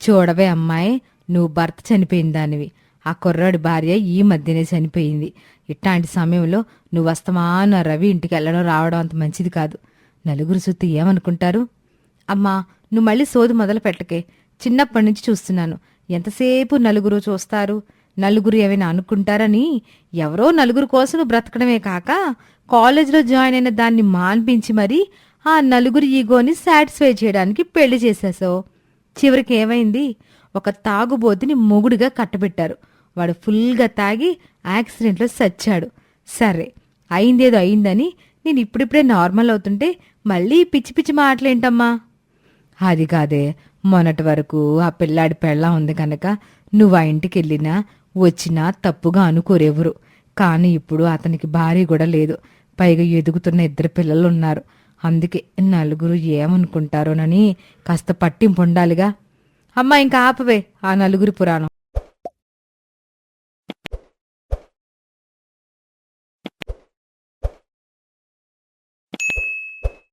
చూడవే అమ్మాయి, నువ్వు భర్త చనిపోయిన దానివి. ఆ కుర్రాడి భార్య ఈ మధ్యనే చనిపోయింది. ఇట్లాంటి సమయంలో నువ్వు వస్తమాను రవి ఇంటికి వెళ్ళడం రావడం అంత మంచిది కాదు. నలుగురు సుత్తి ఏమనుకుంటారు? అమ్మా, నువ్వు మళ్ళీ సోదు మొదలు పెట్టకే. చిన్నప్పటి నుంచి చూస్తున్నాను. ఎంతసేపు నలుగురు చూస్తారు, నలుగురు ఏమైనా అనుకుంటారని ఎవరో నలుగురు కోసం నువ్వు బ్రతకడమే కాక కాలేజీలో జాయిన్ అయిన దాన్ని మాన్పించి మరీ ఆ నలుగురి ఈగోని సాటిస్ఫై చేయడానికి పెళ్లి చేసేసావు. చివరికి ఏమైంది? ఒక తాగుబోతుని మొగుడుగా కట్టబెట్టారు. వాడు ఫుల్గా తాగి యాక్సిడెంట్లో చచ్చాడు. సరే, అయిందేదో అయిందని నేను ఇప్పుడిప్పుడే నార్మల్ అవుతుంటే మళ్ళీ పిచ్చి పిచ్చి మాటలేంటమ్మా? అది కాదే, మొన్నటి వరకు ఆ పిల్లాడి పెళ్ళా ఉంది కనుక నువ్వు ఆ ఇంటికి వెళ్ళినా వచ్చినా తప్పుగా అనుకోరెవరు. కానీ ఇప్పుడు అతనికి భార్య కూడా లేదు. పైగా ఎదుగుతున్న 2 పిల్లలు ఉన్నారు. అందుకే నలుగురు ఏమనుకుంటారోనని కాస్త పట్టింపు ఉండాలిగా. అమ్మా, ఇంకా ఆపవే ఆ నలుగురి పురాణం.